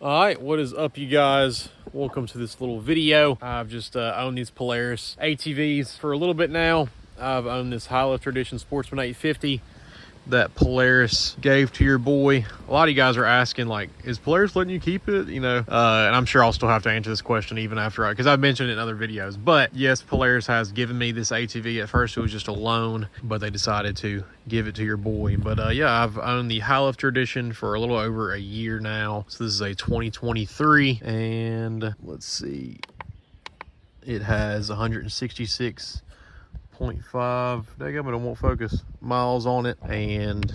All right, what is up, you guys? Welcome to this little video. I've just owned these Polaris ATVs for a little bit now. I've owned this Highlifter Edition Sportsman 850 that Polaris gave to your boy. A lot of you guys are asking, like, is Polaris letting you keep it? You know, and I'm sure I'll still have to answer this question even after because I've mentioned it in other videos. But yes, Polaris has given me this ATV. At first it was just a loan, but they decided to give it to your boy. But yeah, I've owned the Highlifter Edition for a little over a year now. So this is a 2023, and let's see, it has 166.5 daggum, it won't focus, miles on it, and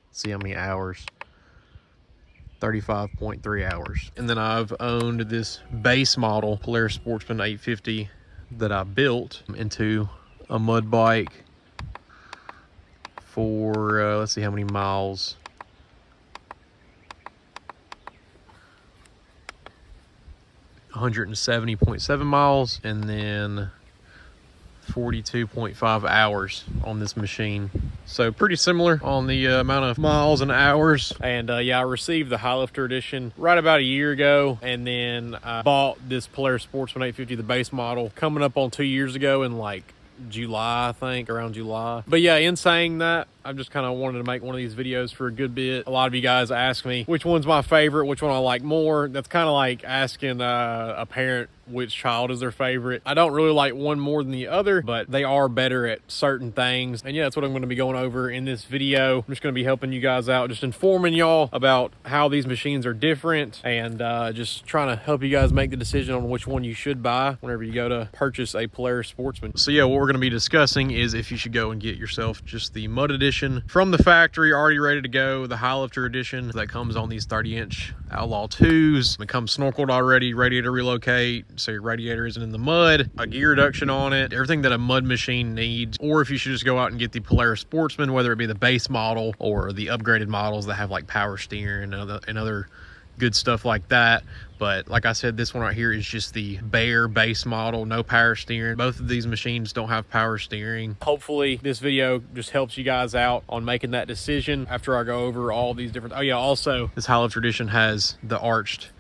let's see how many hours. 35.3 hours. And then I've owned this base model Polaris Sportsman 850 that I built into a mud bike for let's see how many miles. 170.7 miles, and then 42.5 hours on this machine. So pretty similar on the amount of miles and hours. And yeah, I received the Highlifter Edition right about a year ago, and then I bought this Polaris Sportsman 850, the base model, coming up on 2 years ago in like July, I think, around July. But yeah, in saying that, I just kind of wanted to make one of these videos for a good bit. A lot of you guys ask me which one's my favorite, which one I like more. That's kind of like asking a parent which child is their favorite. I don't really like one more than the other, but they are better at certain things. And yeah, that's what I'm going to be going over in this video. I'm just going to be helping you guys out, just informing y'all about how these machines are different, and just trying to help you guys make the decision on which one you should buy whenever you go to purchase a Polaris Sportsman. So yeah, what we're going to be discussing is if you should go and get yourself just the mud edition from the factory, already ready to go, the Highlifter edition that comes on these 30-inch Outlaw 2s. It comes snorkeled already, ready to relocate, so your radiator isn't in the mud, a gear reduction on it, everything that a mud machine needs. Or if you should just go out and get the Polaris Sportsman, whether it be the base model or the upgraded models that have like power steering and other good stuff like that. But like I said, this one right here is just the bare base model, no power steering. Both of these machines don't have power steering. Hopefully this video just helps you guys out on making that decision after I go over all these different. Oh yeah, also this Highlifter Edition has the arched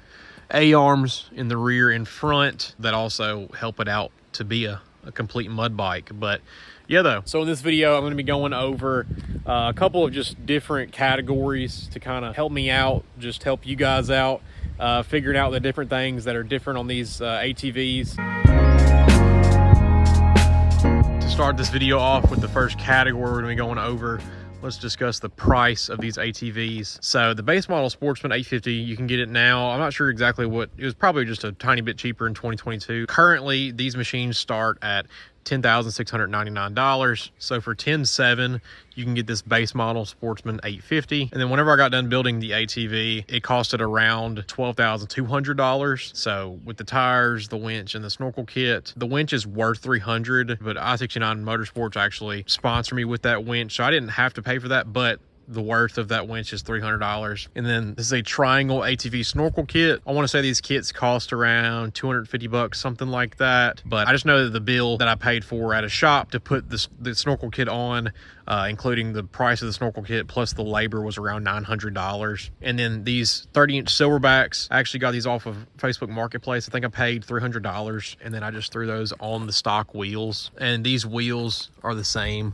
A-arms in the rear and front that also help it out to be a complete mud bike. But yeah, though, so in this video I'm going to be going over a couple of just different categories to kind of help me out, just help you guys out, figuring out the different things that are different on these ATVs. To start this video off with the first category we're going to be going over, let's discuss the price of these ATVs. So the base model Sportsman 850, you can get it now. I'm not sure exactly what, it was probably just a tiny bit cheaper in 2022. Currently, these machines start at $10,699. So for $10,700, you can get this base model Sportsman 850. And then whenever I got done building the ATV, it costed around $12,200. So with the tires, the winch, and the snorkel kit, the winch is worth $300, but I-69 Motorsports actually sponsored me with that winch, so I didn't have to pay for that, but the worth of that winch is $300. And then this is a triangle ATV snorkel kit. I want to say these kits cost around 250 bucks, something like that. But I just know that the bill that I paid for at a shop to put the snorkel kit on, including the price of the snorkel kit plus the labor, was around $900. And then these 30-inch silverbacks, I actually got these off of Facebook Marketplace. I think I paid $300, and then I just threw those on the stock wheels. And these wheels are the same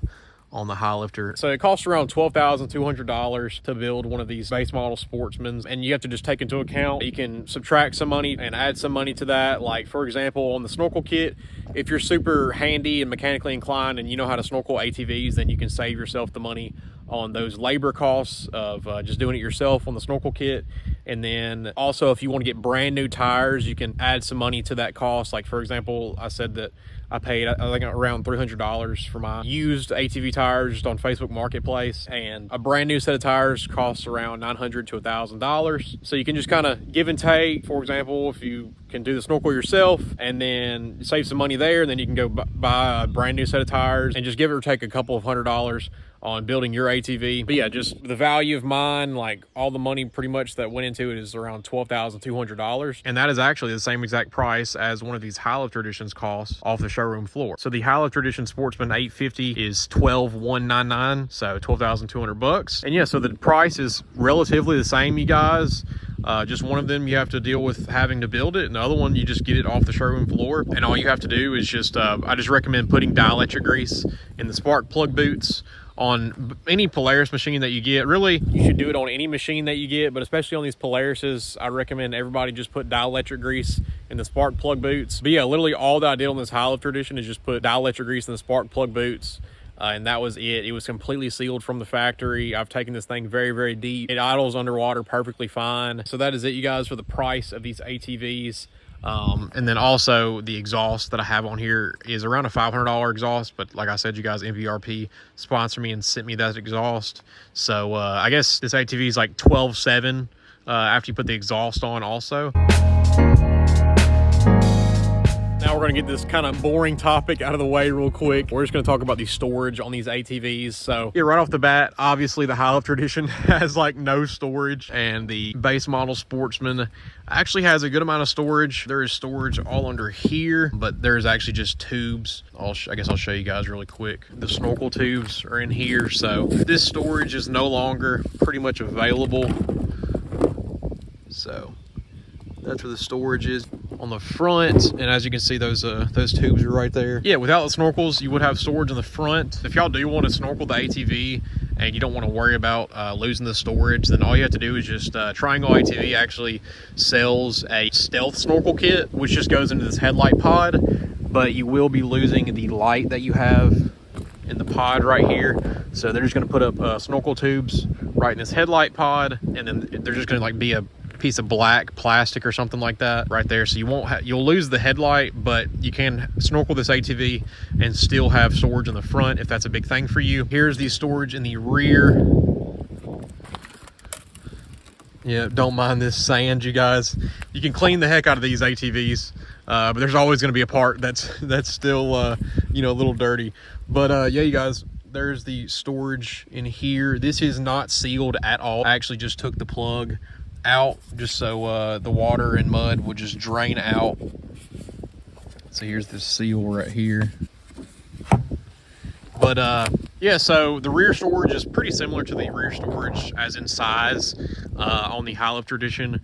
on the Highlifter. So it costs around $12,200 to build one of these base model Sportsmans, and you have to just take into account, you can subtract some money and add some money to that. Like for example, on the snorkel kit, if you're super handy and mechanically inclined and you know how to snorkel ATVs, then you can save yourself the money on those labor costs of just doing it yourself on the snorkel kit. And then also, if you want to get brand new tires, you can add some money to that cost. Like for example, I said that I paid, I think, around $300 for my used ATV tires just on Facebook Marketplace, and a brand new set of tires costs around $900 to $1,000. So you can just kind of give and take. For example, if you can do the snorkel yourself and then save some money there, and then you can go buy a brand new set of tires and just give or take a couple of $100 on building your ATV. But yeah, just the value of mine, like all the money pretty much that went into it, is around $12,200. And that is actually the same exact price as one of these Highlifter editions costs off the showroom floor. So the Highlifter edition Sportsman 850 is $12,199, so $12,200 bucks. And yeah, so the price is relatively the same, you guys. Just one of them you have to deal with having to build it, and the other one you just get it off the showroom floor. And all you have to do is just, I just recommend putting dielectric grease in the spark plug boots on any Polaris machine that you get. Really, you should do it on any machine that you get, but especially on these Polarises, I recommend everybody just put dielectric grease in the spark plug boots. But yeah, literally all that I did on this Highlifter edition is just put dielectric grease in the spark plug boots. And that was it. It was completely sealed from the factory. I've taken this thing very, very deep. It idles underwater perfectly fine. So that is it, you guys, for the price of these ATVs. And then also the exhaust that I have on here is around a $500 exhaust, but like I said, you guys, MVRP sponsored me and sent me that exhaust. So I guess this ATV is like 12.7 after you put the exhaust on also. Now we're going to get this kind of boring topic out of the way real quick. We're just going to talk about the storage on these ATVs. So yeah, right off the bat, obviously the Highlifter edition has like no storage, and the base model Sportsman actually has a good amount of storage. There is storage all under here, but there's actually just tubes. I guess I'll show you guys really quick. The snorkel tubes are in here. So this storage is no longer pretty much available. So that's where the storage is on the front, and as you can see, those tubes are right there. Yeah, without the snorkels, you would have storage in the front. If y'all do want to snorkel the ATV and you don't want to worry about losing the storage, then all you have to do is just Triangle ATV actually sells a stealth snorkel kit, which just goes into this headlight pod, but you will be losing the light that you have in the pod right here. So they're just going to put up snorkel tubes right in this headlight pod, and then they're just going to like be a piece of black plastic or something like that right there. So you won't you'll lose the headlight, but you can snorkel this ATV and still have storage in the front if that's a big thing for you. Here's the storage in the rear. Yeah, don't mind this sand, you guys. You can clean the heck out of these ATVs, but there's always going to be a part that's still you know, a little dirty. But yeah, you guys, there's the storage in here. This is not sealed at all. I actually just took the plug out just so the water and mud would just drain out. So here's the seal right here. But yeah, so the rear storage is pretty similar to the rear storage as in size on the Highlifter edition.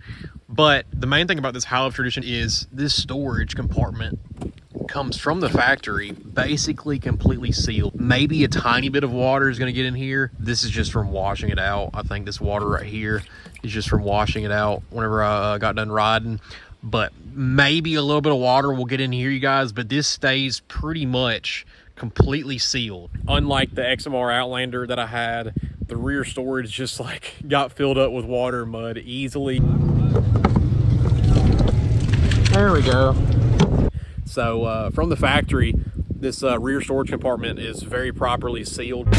But the main thing about this Highlifter edition is this storage compartment comes from the factory basically completely sealed. Maybe a tiny bit of water is going to get in here. This is just from washing it out. I think this water right here is just from washing it out whenever I got done riding. But maybe a little bit of water will get in here, you guys, but this stays pretty much completely sealed. Unlike the XMR Outlander that I had, the rear storage just like got filled up with water and mud easily. There we go. So from the factory, this rear storage compartment is very properly sealed.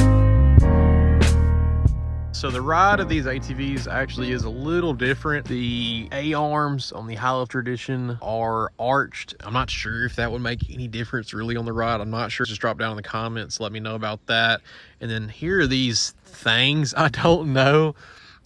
So the ride of these ATVs actually is a little different. The A-arms on the Highlifter edition are arched. I'm not sure if that would make any difference really on the ride. I'm not sure. Just drop down in the comments, let me know about that. And then here are these things. I don't know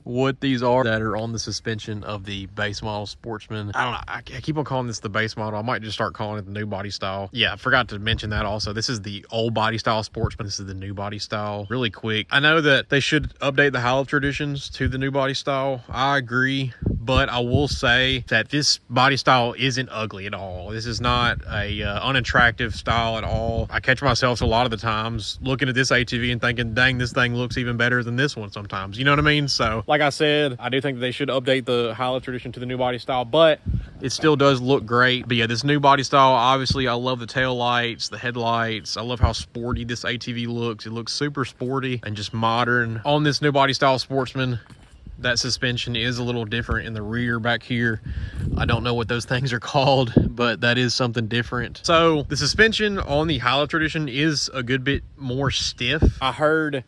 what these are that are on the suspension of the base model Sportsman. I don't know, I keep on calling this the base model. I might just start calling it the new body style. Yeah, I forgot to mention that also. This is the old body style Sportsman. This is the new body style. Really quick, I know that they should update the Highlifter editions to the new body style. I agree, but I will say that this body style isn't ugly at all. This is not a unattractive style at all. I catch myself a lot of the times looking at this ATV and thinking, dang, this thing looks even better than this one sometimes. You know what I mean? So like I said, I do think that they should update the Highlifter edition to the new body style, but it still does look great. But yeah, this new body style, obviously I love the tail lights, the headlights. I love how sporty this ATV looks. It looks super sporty and just modern. On this new body style Sportsman, that suspension is a little different in the rear back here. I don't know what those things are called, but that is something different. So the suspension on the Highlifter edition is a good bit more stiff. I heard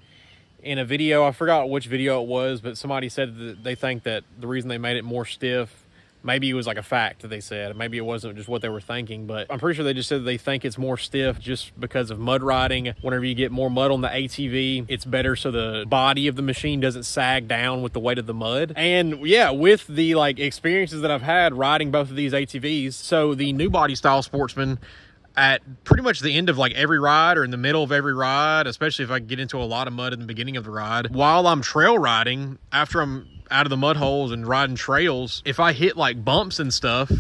in a video, I forgot which video it was, but somebody said that they think that the reason they made it more stiff, maybe it was like a fact that they said, maybe it wasn't just what they were thinking, but I'm pretty sure they just said that they think it's more stiff just because of mud riding. Whenever you get more mud on the ATV, it's better so the body of the machine doesn't sag down with the weight of the mud. And yeah, with the like experiences that I've had riding both of these ATVs, so the new body style Sportsman, at pretty much the end of like every ride or in the middle of every ride, especially if I get into a lot of mud in the beginning of the ride, while I'm trail riding, after I'm out of the mud holes and riding trails, if I hit like bumps and stuff,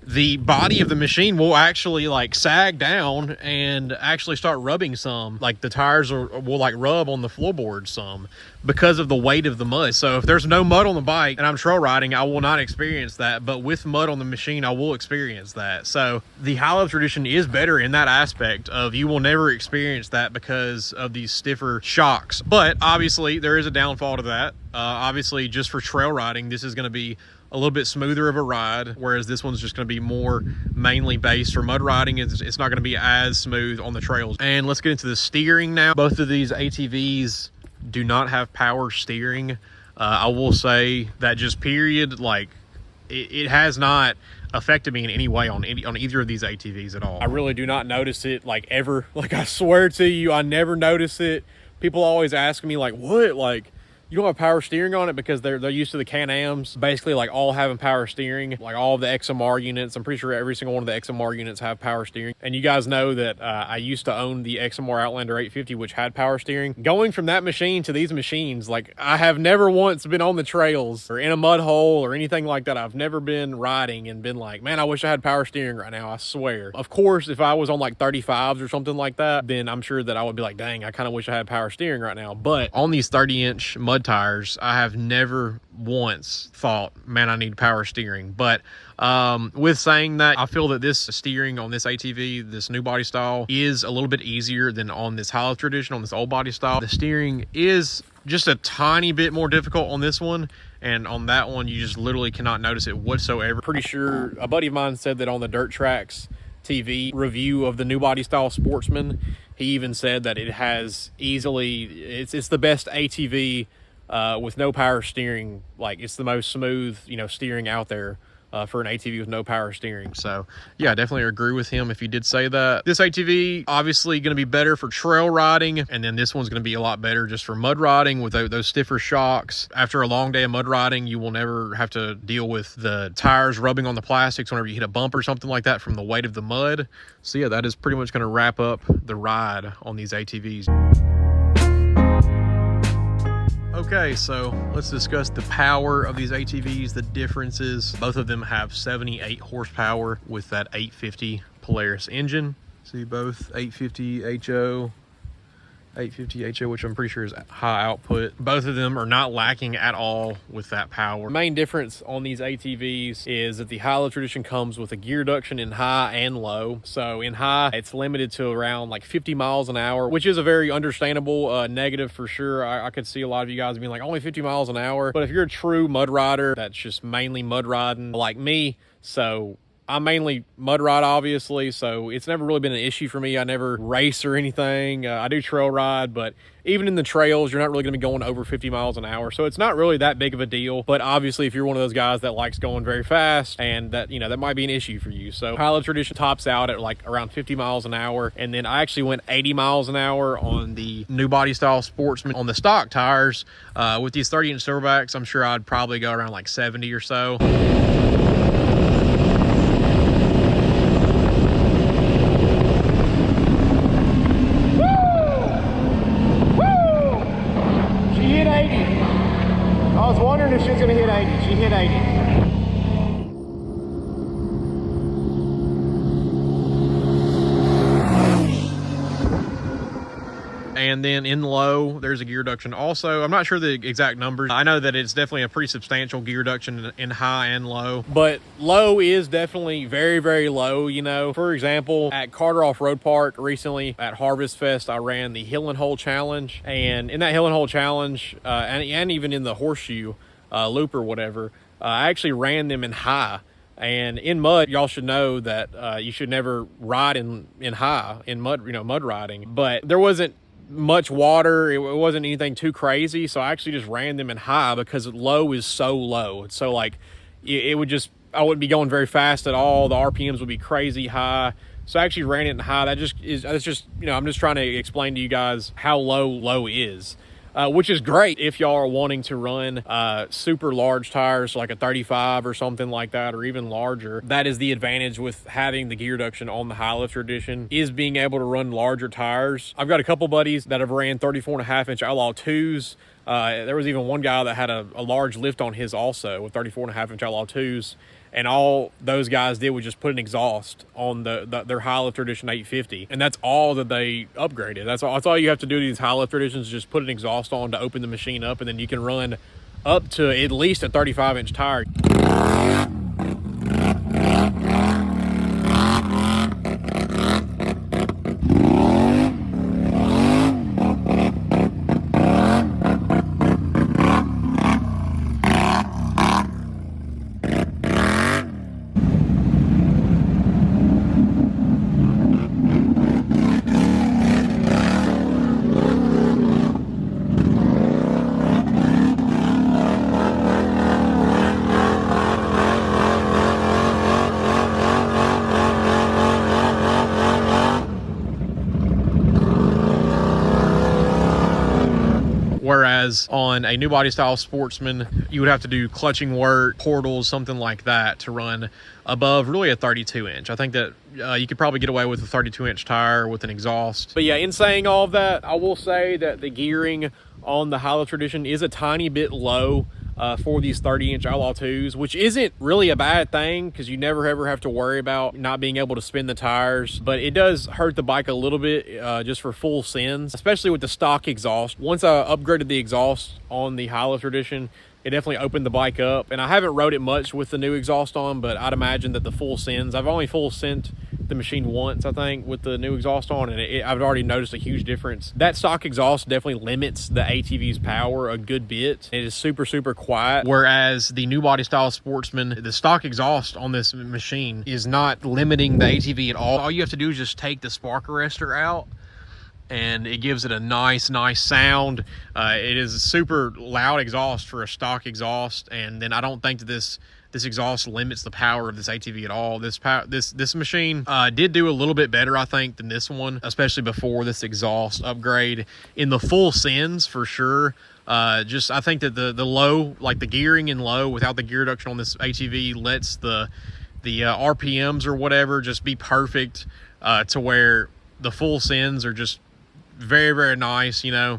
the body of the machine will actually like sag down and actually start rubbing some. Like the tires will like rub on the floorboard some because of the weight of the mud. So if there's no mud on the bike and I'm trail riding, I will not experience that. But with mud on the machine, I will experience that. So the Highlifter Edition is better in that aspect of you will never experience that because of these stiffer shocks. But obviously there is a downfall to that. Obviously just for trail riding, this is going to be a little bit smoother of a ride, whereas this one's just going to be more mainly based for mud riding. It's not going to be as smooth on the trails. And let's get into the steering now. Both of these ATVs do not have power steering. I will say that just period, like it has not affected me in any way on either of these ATVs at all. I really do not notice it like ever. Like I swear to you, I never notice it. People always ask me like, what? Like, you don't have power steering on it, because they're used to the Can-Ams basically like all having power steering, like all of the XMR units. I'm pretty sure every single one of the XMR units have power steering. And you guys know that I used to own the XMR Outlander 850, which had power steering. Going from that machine to these machines, like I have never once been on the trails or in a mud hole or anything like that. I've never been riding and been like, man, I wish I had power steering right now, I swear. Of course, if I was on like 35s or something like that, then I'm sure that I would be like, dang, I kind of wish I had power steering right now. But on these 30-inch mud tires, I have never once thought, man, I need power steering. But with saying that, I feel that this steering on this ATV, this new body style, is a little bit easier than on this Highlifter Edition, on this old body style. The steering is just a tiny bit more difficult on this one, and on that one you just literally cannot notice it whatsoever. Pretty sure a buddy of mine said that on the Dirt Tracks TV review of the new body style Sportsman, he even said that it has easily, it's the best ATV with no power steering. Like it's the most smooth, you know, steering out there for an ATV with no power steering. So yeah, I definitely agree with him if he did say that. This ATV obviously going to be better for trail riding, and then this one's going to be a lot better just for mud riding with those stiffer shocks. After a long day of mud riding, you will never have to deal with the tires rubbing on the plastics whenever you hit a bump or something like that from the weight of the mud. So yeah, that is pretty much going to wrap up the ride on these ATVs. Okay, so let's discuss the power of these ATVs, the differences. Both of them have 78 horsepower with that 850 Polaris engine. See both 850 HO, 850 HO, which I'm pretty sure is high output. Both of them are not lacking at all with that power. The main difference on these ATVs is that the Highlifter Edition comes with a gear reduction in high and low. So in high, it's limited to around like 50 miles an hour, which is a very understandable negative for sure. I could see a lot of you guys being like, only 50 miles an hour. But if you're a true mud rider that's just mainly mud riding like me, so I mainly mud ride, obviously, so it's never really been an issue for me. I never race or anything. I do trail ride, but even in the trails, you're not really going to be going over 50 miles an hour. So it's not really that big of a deal. But obviously, if you're one of those guys that likes going very fast, and that, you know, that might be an issue for you. So Highlifter Edition tops out at like around 50 miles an hour. And then I actually went 80 miles an hour on the new body style Sportsman on the stock tires. With these 30-inch silverbacks, I'm sure I'd probably go around like 70 or so. I was wondering if she was going to hit 80. She hit 80. And then in low, there's a gear reduction also. I'm not sure the exact numbers. I know that it's definitely a pretty substantial gear reduction in high and low. But low is definitely very, very low, you know. For example, at Carter Off-Road Park recently at Harvest Fest, I ran the Hill and Hole Challenge. And in that Hill and Hole Challenge, and even in the Horseshoe Loop or whatever, I actually ran them in high. And in mud, y'all should know that you should never ride in high, in mud, you know, mud riding. But there wasn't much water, it wasn't anything too crazy, so I actually just ran them in high because low is so low. So like it would just, I wouldn't be going very fast at all. The RPMs would be crazy high, so I actually ran it in high. That's just you know, I'm just trying to explain to you guys how low is. Which is great if y'all are wanting to run super large tires like a 35 or something like that, or even larger. That is the advantage with having the gear reduction on the Highlifter Edition, is being able to run larger tires. I've got a couple buddies that have ran 34.5-inch Outlaw 2s There was even one guy that had a large lift on his also with 34.5-inch Outlaw 2s. And all those guys did was just put an exhaust on their Highlifter Edition 850. And that's all that they upgraded. That's all you have to do to these Highlifter Editions is just put an exhaust on to open the machine up, and then you can run up to at least a 35-inch tire. Whereas on a new body style Sportsman, you would have to do clutching work, portals, something like that to run above really a 32-inch. I think that you could probably get away with a 32-inch tire with an exhaust. But yeah, in saying all of that, I will say that the gearing on the Highlifter Edition is a tiny bit low for these 30-inch Outlaw 2s, which isn't really a bad thing because you never ever have to worry about not being able to spin the tires. But it does hurt the bike a little bit just for full sends, especially with the stock exhaust. Once I upgraded the exhaust on the Highlifter Edition, it definitely opened the bike up. And I haven't rode it much with the new exhaust on, but I'd imagine that the full sends, I've only full sent the machine once, I think, with the new exhaust on, and I've already noticed a huge difference. That stock exhaust definitely limits the ATV's power a good bit. It is super, super quiet. Whereas the new body style Sportsman, the stock exhaust on this machine is not limiting the ATV at all. All you have to do is just take the spark arrestor out, and it gives it a nice Sound. It is a super loud exhaust for a stock exhaust, and then I don't think that this exhaust limits the power of this ATV at all. This machine did do a little bit better, I think, than this one, especially before this exhaust upgrade. In the full sends, for sure. I think that the low, like the gearing in low without the gear reduction on this ATV lets the RPMs or whatever just be perfect to where the full sends are just very, very nice, you know.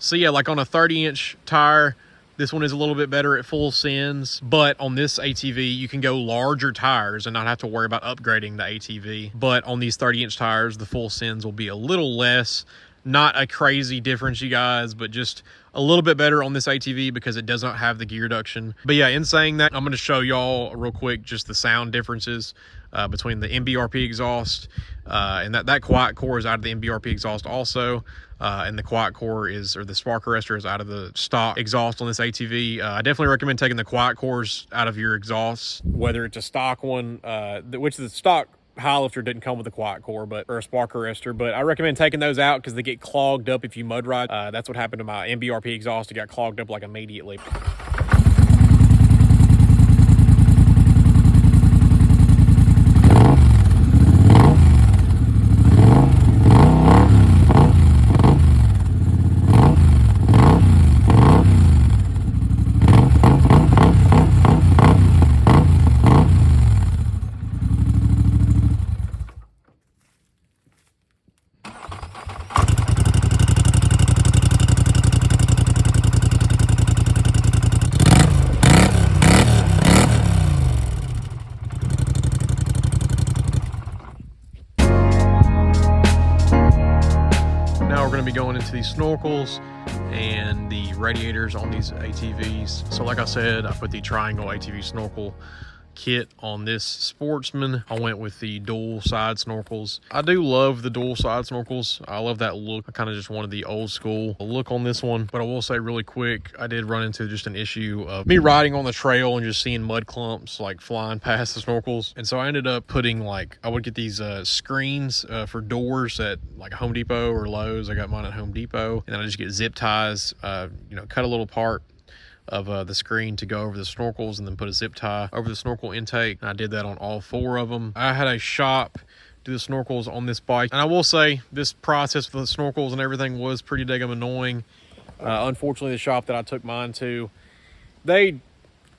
So yeah, like on a 30-inch tire, this one is a little bit better at full sends, but on this ATV, you can go larger tires and not have to worry about upgrading the ATV. But on these 30-inch tires, the full sends will be a little less. Not a crazy difference, you guys, but just a little bit better on this ATV because it does not have the gear reduction. But yeah, in saying that, I'm going to show y'all real quick just the sound differences between the MBRP exhaust and that quiet core is out of the MBRP exhaust also. And the quiet core or the spark arrestor is out of the stock exhaust on this ATV. I definitely recommend taking the quiet cores out of your exhaust, whether it's a stock one, which the stock Highlifter didn't come with a quiet core, or a spark arrestor, but I recommend taking those out because they get clogged up if you mud ride. That's what happened to my MBRP exhaust. It got clogged up like immediately. Going into these Snorkels and the radiators on these ATVs. So like I said, I put the triangle ATV snorkel kit on this Sportsman. I went with the dual side snorkels. I do love the dual side snorkels. I love that look. I kind of just wanted the old school look on this one. But I will say really quick, I did run into just an issue of me riding on the trail and just seeing mud clumps like flying past the snorkels. And so I ended up putting I would get these screens for doors at like Home Depot or Lowe's. I got mine at Home Depot. And then I just get zip ties, cut a little part of the screen to go over the snorkels and then put a zip tie over the snorkel intake. And I did that on all 4 of them. I had a shop do the snorkels on this bike. And I will say this process with the snorkels and everything was pretty daggum annoying. Unfortunately, the shop that I took mine to, they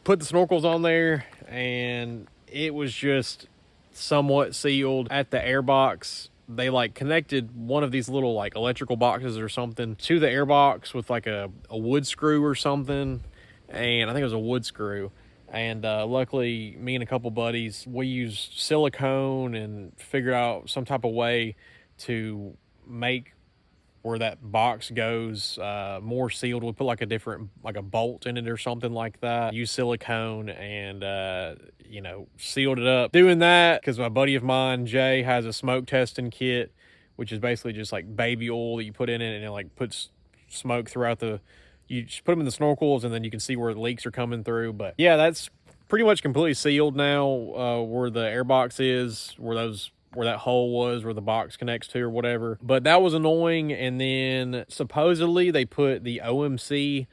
put the snorkels on there and it was just somewhat sealed at the air box. They connected one of these little electrical boxes or something to the air box with a wood screw or something. And I think it was a wood screw. And luckily, me and a couple buddies, we used silicone and figured out some type of way to make where that box goes more sealed. We put a different, a bolt in it or something like that. Use silicone and, sealed it up. Doing that because my buddy of mine, Jay, has a smoke testing kit, which is basically just baby oil that you put in it and it puts smoke throughout you just put them in the snorkels and then you can see where the leaks are coming through. But yeah, that's pretty much completely sealed now where the air box is, where that hole was, where the box connects to or whatever. But that was annoying. And then supposedly they put the OMC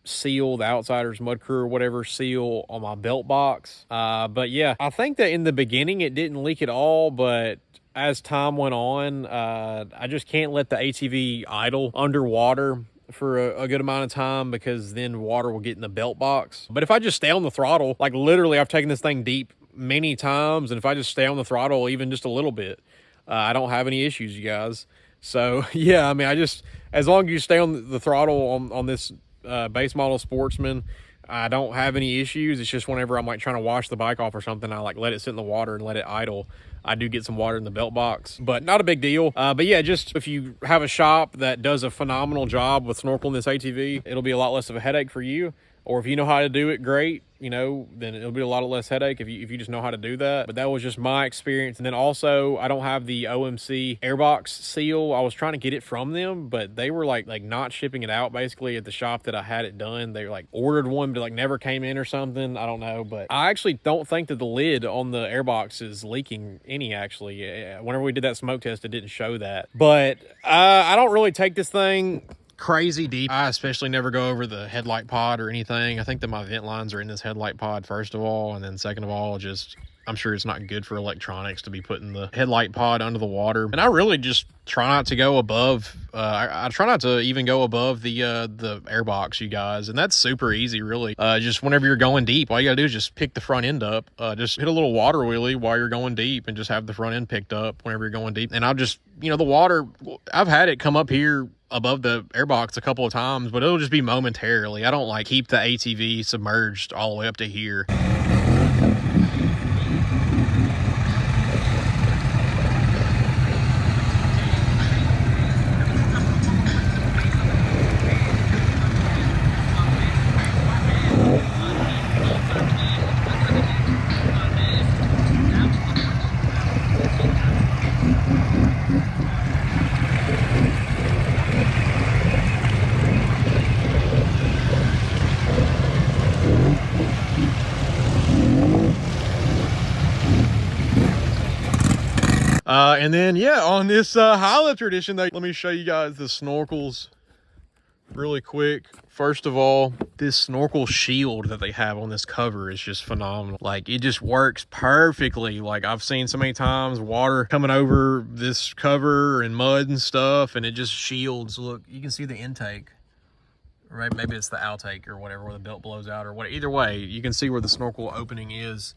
seal, the Outsiders Mud Crew or whatever seal on my belt box. But yeah, I think that in the beginning it didn't leak at all, but as time went on, I just can't let the ATV idle underwater for a good amount of time because then water will get in the belt box. But if I just stay on the throttle, literally I've taken this thing deep many times, and if I just stay on the throttle even just a little bit, I don't have any issues, you guys. So yeah, I mean, as long as you stay on the throttle on this base model Sportsman, I don't have any issues. It's just whenever I'm trying to wash the bike off or something, I let it sit in the water and let it idle. I do get some water in the belt box, but not a big deal. But yeah, just if you have a shop that does a phenomenal job with snorkeling this ATV, it'll be a lot less of a headache for you. Or if you know how to do it, great, then it'll be a lot less headache if you just know how to do that. But that was just my experience. And then also, I don't have the OMC airbox seal. I was trying to get it from them, but they were not shipping it out basically at the shop that I had it done. They ordered one, but never came in or something. I don't know. But I actually don't think that the lid on the airbox is leaking any, actually. Whenever we did that smoke test, it didn't show that. But I don't really take this thing crazy deep. I especially never go over the headlight pod or anything. I think that my vent lines are in this headlight pod first of all, and then second of all, I'm sure it's not good for electronics to be putting the headlight pod under the water. And I really just try not to go above I try not to even go above the airbox, you guys, and that's super easy, really. Just whenever you're going deep, all you gotta do is just pick the front end up, just hit a little water wheelie while you're going deep and just have the front end picked up whenever you're going deep. And I'll just, the water, I've had it come up here above the airbox a couple of times, but it'll just be momentarily. I don't keep the ATV submerged all the way up to here. And then, yeah, on this Highlifter edition, let me show you guys the snorkels really quick. First of all, this snorkel shield that they have on this cover is just phenomenal. It just works perfectly. I've seen so many times water coming over this cover and mud and stuff, and it just shields. Look, you can see the intake. Right? Maybe it's the outtake or whatever, where the belt blows out or whatever. Either way, you can see where the snorkel opening is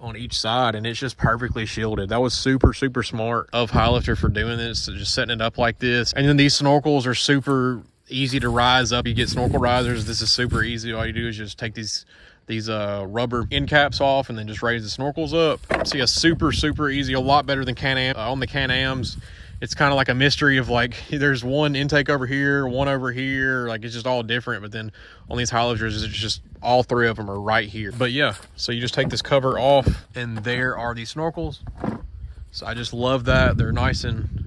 on each side, and it's just perfectly shielded. That was super, super smart of Highlifter for doing this, just setting it up like this. And then these snorkels are super easy to rise up. You get snorkel risers. This is super easy. All you do is just take these rubber end caps off and then just raise the snorkels up. See, a super, super easy, a lot better than Can-Am. On the Can-Ams, it's kind of like a mystery of like, there's one intake over here, one over here, like it's just all different. But then on these Highlifters, it's just all three of them are right here. But yeah, so you just take this cover off and there are these Snorkels. So I just love that. They're nice and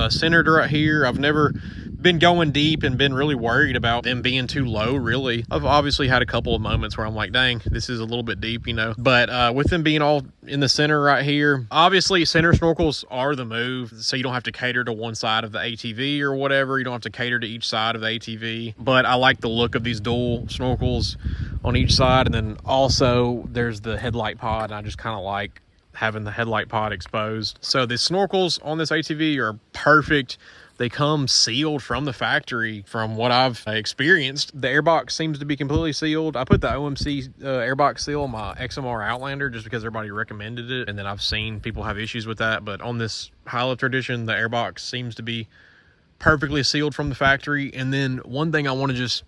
centered right here. I've never been going deep and been really worried about them being too low, really. I've obviously had a couple of moments where I'm like, dang, this is a little bit deep, you know. But with them being all in the center right here, obviously center Snorkels are the move. So you don't have to cater to one side of the ATV or whatever. You don't have to cater to each side of the ATV. But I like the look of these dual Snorkels on each side. And then also there's the headlight pod. And I just kind of like having the headlight pod exposed. So the Snorkels on this ATV are perfect. They come sealed from the factory from what I've experienced. The airbox seems to be completely sealed. I put the OMC airbox seal on my XMR Outlander just because everybody recommended it. And then I've seen people have issues with that. But on this Highlifter edition, the airbox seems to be perfectly sealed from the factory. And then one thing I want to just,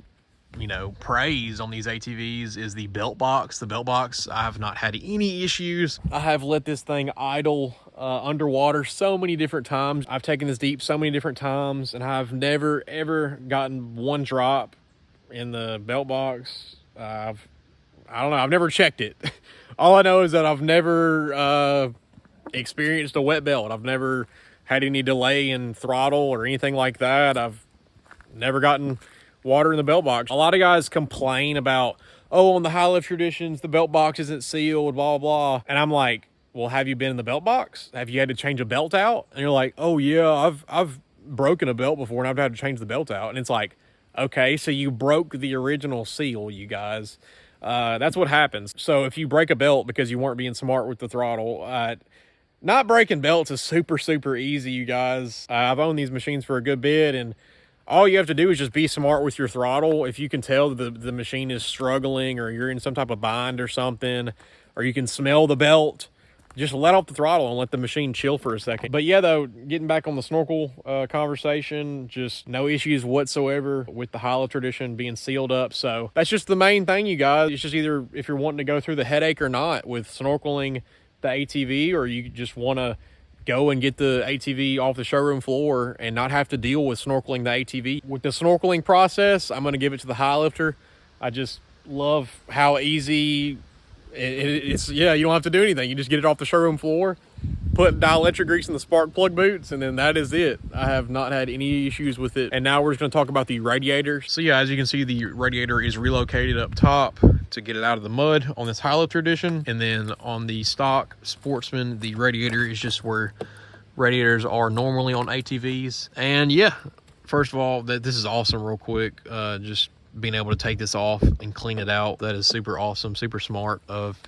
you know, praise on these ATVs is the belt box. The belt box, I have not had any issues. I have let this thing idle underwater so many different times. I've taken this deep so many different times, and I've never ever gotten one drop in the belt box. I don't know, I've never checked it. All I know is that I've never experienced a wet belt. I've never had any delay in throttle or anything like that. I've never gotten water in the belt box. A lot of guys complain about, oh, on the Highlifter editions, the belt box isn't sealed, blah, blah. And I'm like, well, have you been in the belt box? Have you had to change a belt out? And you're like, oh yeah, I've broken a belt before and I've had to change the belt out. And it's like, okay, so you broke the original seal, you guys. That's what happens. So if you break a belt because you weren't being smart with the throttle, not breaking belts is super, super easy, you guys. I've owned these machines for a good bit, and all you have to do is just be smart with your throttle. If you can tell that the machine is struggling or you're in some type of bind or something, or you can smell the belt, just let off the throttle and let the machine chill for a second. But yeah, though, getting back on the snorkel conversation, just no issues whatsoever with the Highlifter edition being sealed up. So that's just the main thing, you guys. It's just either if you're wanting to go through the headache or not with snorkeling the ATV, or you just want to go and get the ATV off the showroom floor and not have to deal with snorkeling the ATV. With the snorkeling process, I'm going to give it to the Highlifter. I just love how easy it's. Yeah, you don't have to do anything. You just get it off the showroom floor, put dielectric grease in the spark plug boots, and then that is it. I have not had any issues with it. And now we're just going to talk about the radiator. So yeah, as you can see, the radiator is relocated up top to get it out of the mud on this Highlifter edition. And then on the stock Sportsman, the radiator is just where radiators are normally on ATVs. And yeah, first of all, this is awesome real quick. Just being able to take this off and clean it out, that is super awesome, super smart of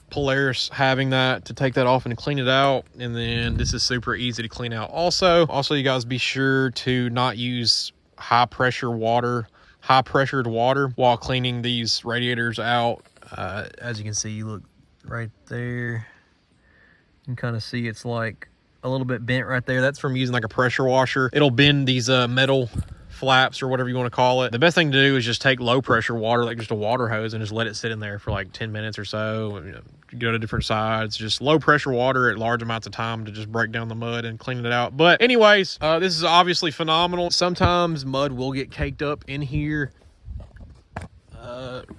Polaris having that, to take that off and clean it out. And then this is super easy to clean out also. You guys be sure to not use high pressured water while cleaning these radiators out. As you can see, look right there, you can kind of see it's like a little bit bent right there. That's from using like a pressure washer. It'll bend these metal flaps or whatever you want to call it. The best thing to do is just take low pressure water, like just a water hose, and just let it sit in there for like 10 minutes or so. You know, go to different sides, just low pressure water at large amounts of time to just break down the mud and clean it out. But anyways, this is obviously phenomenal. Sometimes mud will get caked up in here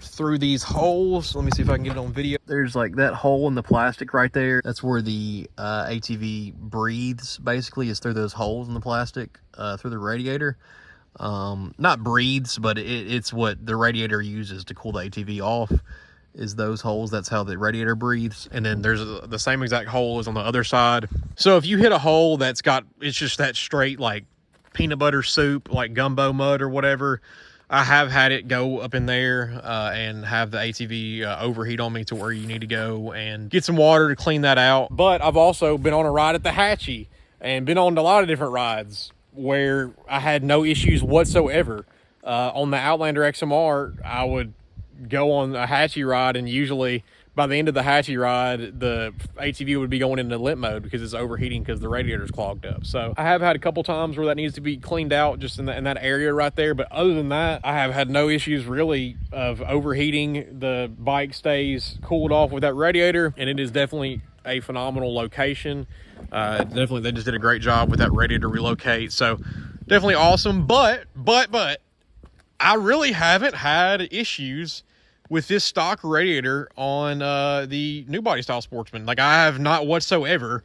through these holes. Let me see if I can get it on video. There's like that hole in the plastic right there. That's where the ATV breathes, basically, is through those holes in the plastic through the radiator. Not breathes, but it's what the radiator uses to cool the ATV off, is those holes. That's how the radiator breathes. And then there's the same exact hole is on the other side. So if you hit a hole that's got, it's just that straight like peanut butter soup, like gumbo mud or whatever, I have had it go up in there and have the ATV overheat on me to where you need to go and get some water to clean that out. But I've also been on a ride at the Hatchie and been on a lot of different rides where I had no issues whatsoever. On the Outlander XMR, I would go on a Hatchie ride, and usually by the end of the Hatchie ride, the ATV would be going into limp mode because it's overheating because the radiator's clogged up. So I have had a couple times where that needs to be cleaned out just in that area right there. But other than that, I have had no issues really of overheating. The bike stays cooled off with that radiator, and it is definitely a phenomenal location. Definitely, they just did a great job with that radiator relocate. So definitely awesome. But I really haven't had issues with this stock radiator on the new body style Sportsman. Like, I have not whatsoever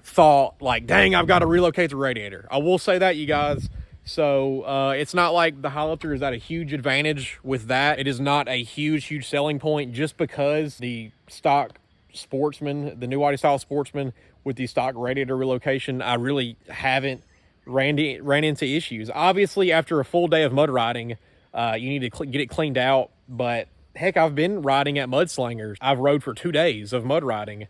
thought like, dang, I've got to relocate the radiator. I will say that, you guys. So it's not like the Highlifter is at a huge advantage with that. It is not a huge selling point, just because the stock Sportsman, the new body style Sportsman with the stock radiator relocation, I really haven't ran into issues. Obviously, after a full day of mud riding, you need to get it cleaned out. But heck, I've been riding at Mudslingers. I've rode for 2 days of mud riding,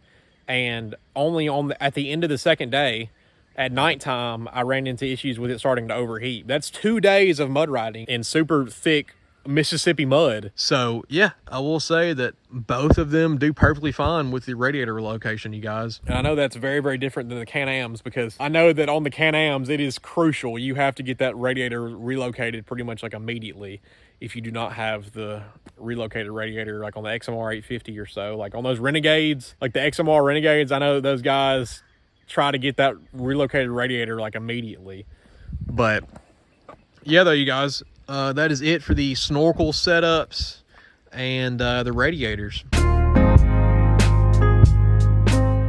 and only at the end of the second day, at nighttime, I ran into issues with it starting to overheat. That's 2 days of mud riding in super thick Mississippi mud. So yeah, I will say that both of them do perfectly fine with the radiator relocation, you guys. And I know that's very different than the Can-Ams, because I know that on the Can-Ams, it is crucial. You have to get that radiator relocated pretty much like immediately if you do not have the relocated radiator, like on the XMR 850 or so. Like on those Renegades, like the XMR Renegades, I know those guys try to get that relocated radiator like immediately. But yeah, though, you guys, that is it for the snorkel setups and the radiators.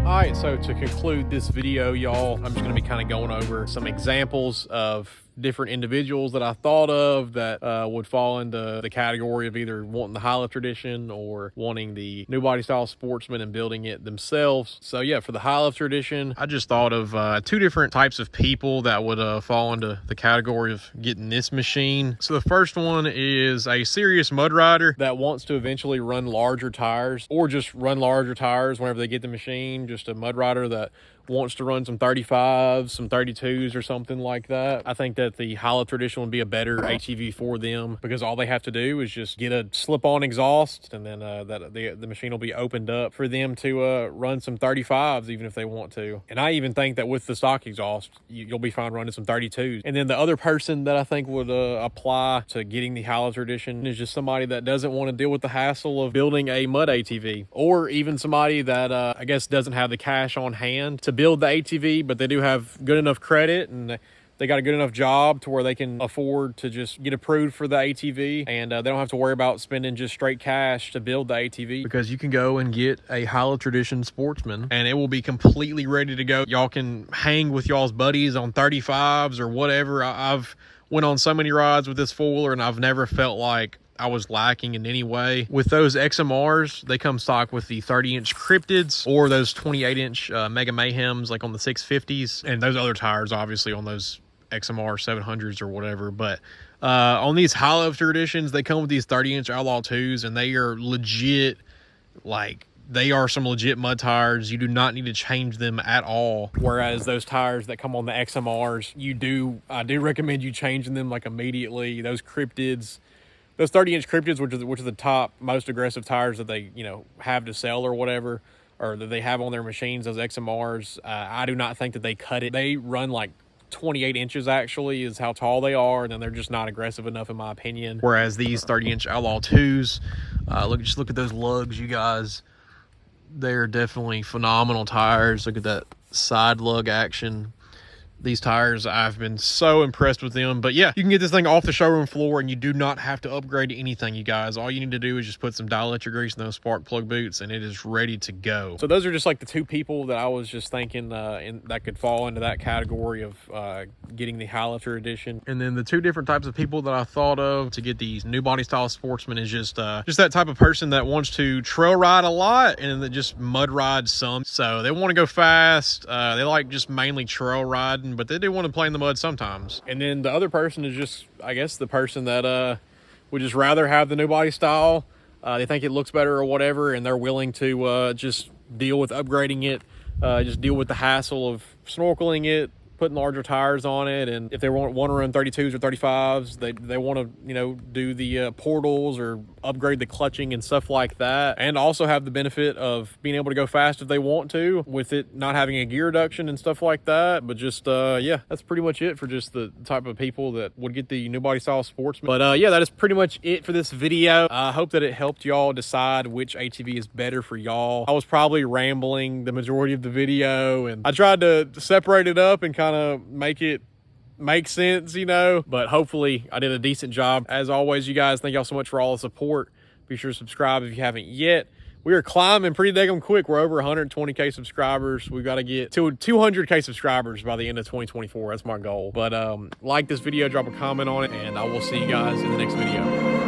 All right, so to conclude this video, y'all, I'm just going to be kind of going over some examples of different individuals that I thought of that would fall into the category of either wanting the Highlifter edition or wanting the new body style Sportsman and building it themselves. So yeah, for the Highlifter edition, I just thought of 2 different types of people that would fall into the category of getting this machine. So the first one is a serious mud rider that wants to eventually run larger tires, or just run larger tires whenever they get the machine. Just a mud rider that wants to run some 35s, some 32s or something like that. I think that the Highlifter edition would be a better ATV for them, because all they have to do is just get a slip-on exhaust, and then the machine will be opened up for them to run some 35s even if they want to. And I even think that with the stock exhaust, you'll be fine running some 32s. And then the other person that I think would apply to getting the Highlifter edition is just somebody that doesn't want to deal with the hassle of building a mud ATV, or even somebody that I guess doesn't have the cash on hand to build the ATV, but they do have good enough credit and they got a good enough job to where they can afford to just get approved for the ATV, and they don't have to worry about spending just straight cash to build the ATV, because you can go and get a Highlifter edition Sportsman and it will be completely ready to go. Y'all can hang with y'all's buddies on 35s or whatever. I've went on so many rides with this foiler and I've never felt like I was lacking in any way. With those XMRs, they come stock with the 30-inch cryptids or those 28-inch Mega Mayhems like on the 650s, and those other tires obviously on those XMR 700s or whatever. But on these Highlifter editions, they come with these 30-inch Outlaw 2s, and they are legit, like, they are some legit mud tires. You do not need to change them at all. Whereas those tires that come on the XMRs, I do recommend you changing them like immediately. Those cryptids, those 30-inch cryptids, which are the top most aggressive tires that they have to sell or whatever, or that they have on their machines, those XMRs, I do not think that they cut it. They run like 28 inches actually is how tall they are, and then they're just not aggressive enough in my opinion. Whereas these 30-inch Outlaw 2s, just look at those lugs, you guys. They're definitely phenomenal tires. Look at that side lug action. These tires, I've been so impressed with them. But yeah, you can get this thing off the showroom floor and you do not have to upgrade anything, you guys. All you need to do is just put some dielectric grease in those spark plug boots and it is ready to go. So those are just like the 2 people that I was just thinking that could fall into that category of getting the Highlifter edition. And then the 2 different types of people that I thought of to get these new body style Sportsman is just that type of person that wants to trail ride a lot and then just mud ride some. So they want to go fast. They like just mainly trail riding, but they do want to play in the mud sometimes. And then the other person is just, I guess, the person that would just rather have the new body style. They think it looks better or whatever, and they're willing to just deal with upgrading it, just deal with the hassle of snorkeling it, putting larger tires on it. And if they want to run 32s or 35s, they want to do the portals or upgrade the clutching and stuff like that, and also have the benefit of being able to go fast if they want to, with it not having a gear reduction and stuff like that. But just yeah, that's pretty much it for just the type of people that would get the new body style Sportsman. But yeah, that is pretty much it for this video. I hope that it helped y'all decide which ATV is better for y'all. I was probably rambling the majority of the video, and I tried to separate it up and kind of make it make sense, you know, but hopefully I did a decent job. As always, you guys, thank y'all so much for all the support. Be sure to subscribe if you haven't yet. We are climbing pretty daggum quick. We're over 120K subscribers. We've got to get to 200K subscribers by the end of 2024. That's my goal. But like this video, drop a comment on it, and I will see you guys in the next video.